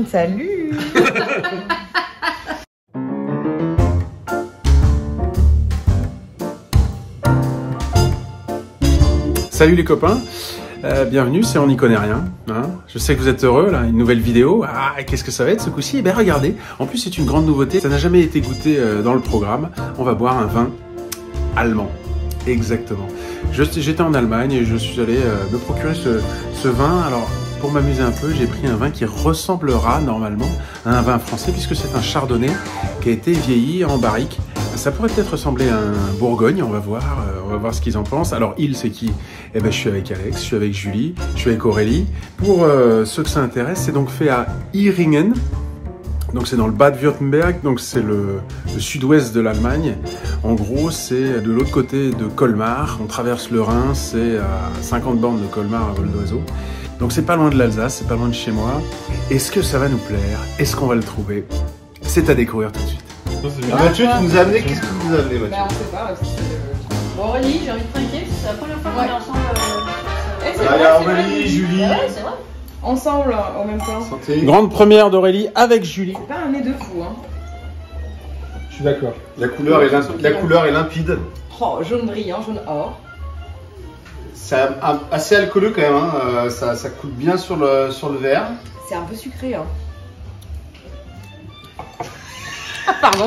Salut. Salut les copains, bienvenue, c'est On n'y connaît rien. Hein, je sais que vous êtes heureux, là, une nouvelle vidéo. Ah, qu'est-ce que ça va être ce coup-ci? Eh bien regardez, en plus c'est une grande nouveauté, ça n'a jamais été goûté dans le programme. On va boire un vin allemand, exactement. J'étais en Allemagne et je suis allé me procurer ce vin. Alors pour m'amuser un peu, j'ai pris un vin qui ressemblera normalement à un vin français puisque c'est un chardonnay qui a été vieilli en barrique. Ça pourrait peut-être ressembler à un Bourgogne, on va voir ce qu'ils en pensent. Alors, il, c'est qui? Eh ben, je suis avec Alex, je suis avec Julie, je suis avec Aurélie. Pour ceux que ça intéresse, c'est donc fait à Iringen. Donc, c'est dans le Bade-Württemberg, donc c'est le sud-ouest de l'Allemagne. En gros, c'est de l'autre côté de Colmar. On traverse le Rhin, c'est à 50 bornes de Colmar à vol d'oiseau. Donc, c'est pas loin de l'Alsace, c'est pas loin de chez moi. Est-ce que ça va nous plaire? Est-ce qu'on va le trouver? C'est à découvrir tout de suite. Mathieu, tu nous as amené, qu'est-ce que tu nous as amené, Mathieu? Bah, on sait pas, Bon, Aurélie, j'ai envie de trinquer, c'est la première fois qu'on est ensemble. Aurélie, Julie. Ouais, c'est vrai. Ensemble, en même temps. Santé. Grande première d'Aurélie avec Julie. C'est pas un nez de fou, hein. Je suis d'accord. La couleur est limpide. Oh, jaune brillant, jaune or. C'est assez alcooleux quand même, hein. Ça coule bien sur le verre. C'est un peu sucré, hein. Pardon.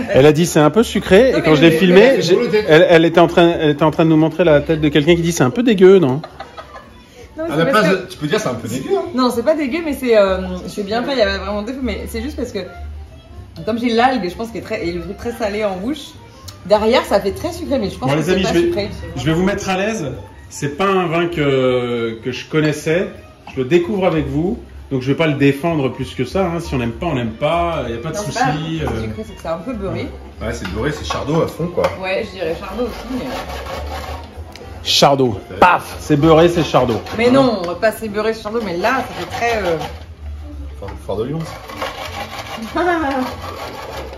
Elle a dit c'est un peu sucré et quand je l'ai filmé, elle était en train de nous montrer la tête de quelqu'un qui dit c'est un peu dégueu, non? Non, À la place, tu peux dire c'est un peu dégueu. Hein. Non, c'est pas dégueu, mais c'est. Je suis bien fait, il y avait vraiment défaut, mais c'est juste parce que comme j'ai l'algue, je pense qu'il est le truc très salé en bouche. Derrière, ça fait très sucré, mais je pense que c'est pas sucré. Je vais vous mettre à l'aise. C'est pas un vin que je connaissais. Je le découvre avec vous. Donc je vais pas le défendre plus que ça, hein. Si on n'aime pas, on n'aime pas, il n'y a pas de souci. C'est sucré, c'est que c'est un peu beurré. Ouais, c'est beurré, c'est chardot à fond quoi. Ouais, je dirais chardot aussi, mais... Chardot, paf, c'est beurré, c'est chardot. Mais non, on va pas c'est beurré chardot, mais là, ça fait très... Fort de Lyon.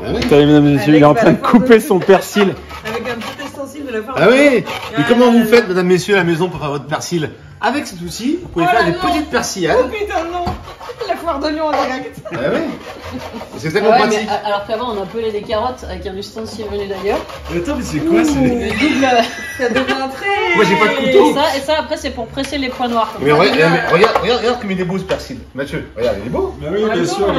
Mesdames et messieurs, il est en train de couper son persil. Avec un petit ustensile de la part. Ah oui. Et comment vous faites, mesdames, messieurs, à la maison pour faire votre persil? Avec cet outil, vous pouvez faire des petites persillades. Oh putain, non. La foire de Lyon en direct. Ah oui. C'est tellement pratique. Alors qu'avant, on appelait des carottes avec un ustensile venu d'ailleurs. Attends, mais c'est quoi? Ça devient très... Moi, j'ai pas de couteau. Et ça, après, c'est pour presser les points noirs. Mais regarde comme il est beau ce persil. Mathieu, regarde, il est beau. Bah oui, bien sûr.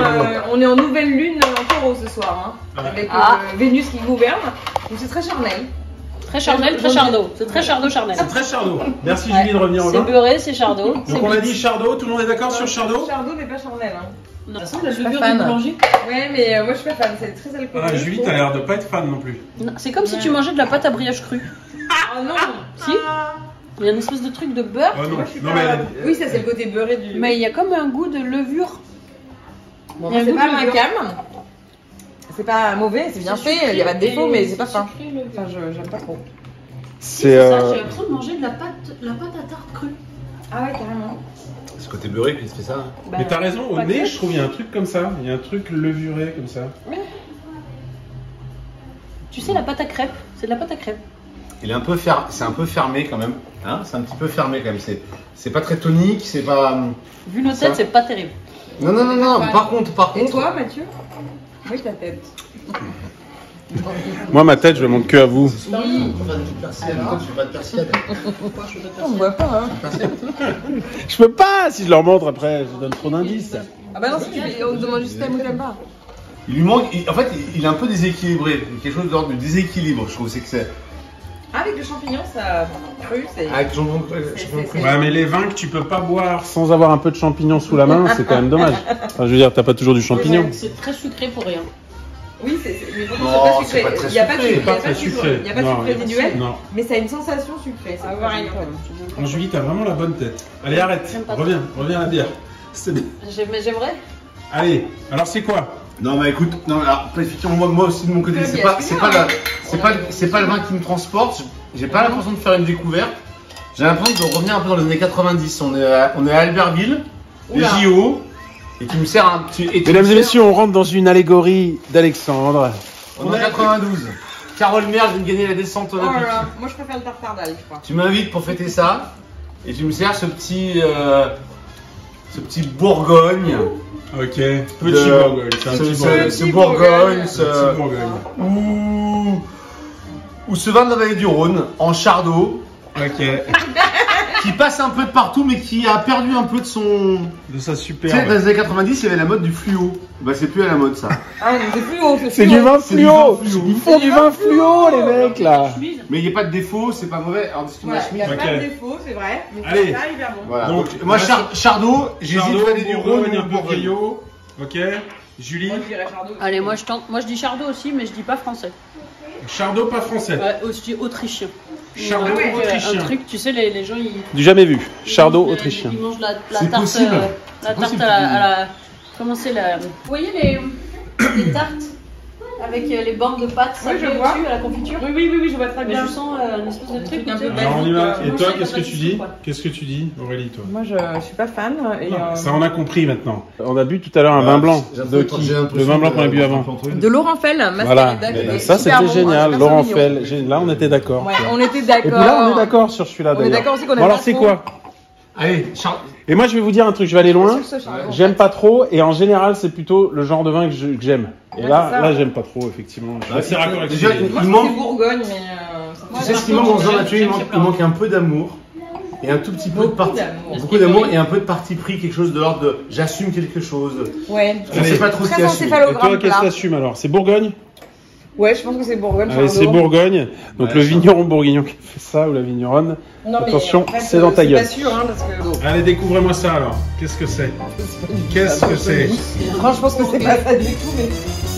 On est en nouvelle lune en taureau ce soir, hein, avec Vénus qui gouverne. Donc c'est très charnel. Très charnel, très chardot. C'est très chardot, charnel. C'est très chardot. Merci Julie de revenir au vin. C'est beurré, c'est chardot. Donc on a dit chardot, tout le monde est d'accord sur chardot? Chardot mais pas charnel. Hein. De toute façon, la suis levure pas fan. du boulanger. Ouais, mais moi je suis pas fan, c'est très alcoolique. Ah, Julie, t'as l'air de pas être fan non plus. C'est comme si tu mangeais de la pâte à brioche crue. Oh non. Si. Il y a une espèce de truc de beurre. Oh, non. Moi, je suis pas... Oui, ça c'est le côté beurré du... Mais il y a comme un goût de levure. Bon, c'est pas ma cam. C'est pas mauvais, c'est bien fait, il y a pas de défaut, mais c'est pas fin. Enfin, j'aime pas trop. C'est ça, j'ai l'impression de manger de la pâte à tarte crue. Ah ouais, carrément. C'est ce côté beurré qui se fait ça. Mais t'as raison, au nez, je trouve il y a un truc comme ça. Il y a un truc levuré comme ça. Tu sais, la pâte à crêpes, c'est de la pâte à crêpes. Il est un peu c'est un peu fermé quand même. Hein, c'est un petit peu fermé quand même. C'est pas très tonique, c'est pas. Vu nos têtes, c'est pas terrible. Non. Par contre. Et toi, Mathieu? Oui, ta tête. Moi, ma tête, je le montre que à vous. Oui. On voit pas, hein. Je peux pas, si je leur montre après, je donne trop d'indices. Ah bah non, on te demande juste t'aimes ou t'aimes pas. Il lui manque, en fait, il est un peu déséquilibré. Il y a quelque chose d'ordre de déséquilibre, je trouve. C'est que c'est. Avec le champignon, ça cru, c'est. Avec champignon cru. Ouais, mais les vins que tu peux pas boire sans avoir un peu de champignons sous la main, c'est quand même dommage. Enfin, je veux dire, t'as pas toujours du champignon. C'est très sucré pour rien. Oui, mais Non, c'est pas sucré. Il n'y a pas de sucre résiduel, Non. mais ça a une sensation sucrée. Ça va rien. Non, Julie, t'as vraiment la bonne tête. Allez, arrête. Reviens à la bière. Mais j'aimerais. Allez, alors c'est quoi? Non, mais écoute, non, alors, effectivement, moi aussi de mon côté, c'est pas le vin qui me transporte. J'ai pas l'impression de faire une découverte. J'ai l'impression de revenir un peu dans les années 90. On est à Albertville, les JO. Et tu me sers un petit. Mesdames et messieurs, on rentre dans une allégorie d'Alexandre. On est en 92. Carole Merle vient de gagner la descente olympique. Oh là, moi je préfère le tartare d'algue, je crois. Tu m'invites pour fêter ça. Et tu me sers ce petit Bourgogne Ok, petit Bourgogne, c'est un petit Bourgogne. C'est Bourgogne, Petit Bourgogne. ou ce vin de la vallée du Rhône, en Chardot, Ok, qui passe un peu de partout, mais qui a perdu un peu de son... de sa Tu sais, superbe. dans les années 90, il y avait la mode du fluo. Bah, c'est plus à la mode, ça. Ah, mais c'est plus haut. C'est du vin C'est du fluo. vin fluo. Ils font du vin fluo, les mecs, là. Chemise. Mais il n'y a pas de défaut, c'est pas mauvais. Alors, dis-moi Ouais, la il n'y chemise. a pas de Ok. défaut, c'est vrai. Mais Allez. c'est pas hyper bon. Voilà. Donc, Donc, moi, Chardot, j'hésite Chardot, vallée du Rhône Bourgogne, ou un peu Bourgogne. Rio. Ok, Julie. Moi, je dirais Chardot. Allez, moi je tente. Moi je dis Chardot aussi, mais je dis pas français. Chardot, pas français. Ouais, je dis autrichien. Chardot, Un truc, autrichien. Un truc, tu sais, les gens ils. Du jamais vu. Chardot, ils mangent autrichien. Ils mangent la C'est tarte. possible. La C'est tarte possible. à la. Comment c'est la. Vous voyez les tartes avec les bornes de pâte Oui, je salées vois. au-dessus à la confiture? Oui, je vois très Mais bien. je sens une espèce de truc. Un peu tu sais. Alors on y va. Et Non, toi, c'est qu'est-ce pas que tu du dis? tout, quoi. Qu'est-ce que tu dis, Aurélie, toi? Moi, je suis pas fan. Et, Ça, on a compris maintenant. On a bu tout à l'heure un vin blanc. De qui? Le vin blanc qu'on a bu avant. de Laurent Fell, Voilà. Mascarada, qui est Ça, super c'était bon, génial. super Laurent mignon. Fell. Là, on était d'accord. Ouais, tu vois. on était Et d'accord. puis là, on est d'accord sur celui-là, On est d'ailleurs. d'accord aussi qu'on aime Bon, alors, pas c'est trop. quoi? Allez, Et moi, je vais vous dire un truc. Je vais aller loin. C'est ce Chardot. J'aime pas trop. Et en général, c'est plutôt le genre de vin que j'aime. Et Ouais, là, c'est ça. là, j'aime pas trop, effectivement. Je suis assez raccord avec déjà, Julie. Moi, Il je manque- pense que c'est Bourgogne, mais. Tu sais ce qui manque dans un nature, il manque un peu d'amour et un tout petit peu de parti. Beaucoup d'amour et un peu de parti pris, quelque chose de l'ordre de j'assume quelque chose. Ouais. Je sais pas trop ce Très qu'il en assume. Et toi, céphalogramme qu'est-ce que plat. t'assumes alors? C'est Bourgogne? Ouais, je pense que c'est Bourgogne. Allez, c'est Chardot. Bourgogne. Donc Ouais, le vigneron bourguignon qui fait ça, ou la vigneronne. Non, mais Attention, en fait, c'est dans ta gueule. C'est pas sûr, hein, parce que. Allez, découvrez-moi ça alors. Qu'est-ce que c'est? Qu'est-ce que c'est? Franchement, je pense que c'est pas ça du tout, mais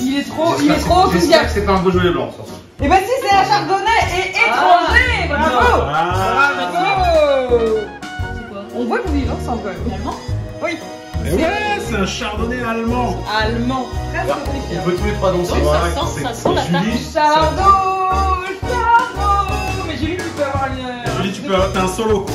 il est trop J'espère enthousiaste. que c'est pas un Beaujolais blanc. Ça. Et bah si, c'est un chardonnay et étranger. Bravo. Ah, Bravo. C'est quoi? On voit que vous vivez ensemble quand même. Allemand? Oui. mais ouais, c'est un chardonnay allemand. Allemand. Presque On autrichien. peut tous les trois danser. Oui, Voilà, ça sent la tarte. Julie, Chardot. Mais Julie, tu peux avoir une. Julie, t'as un solo.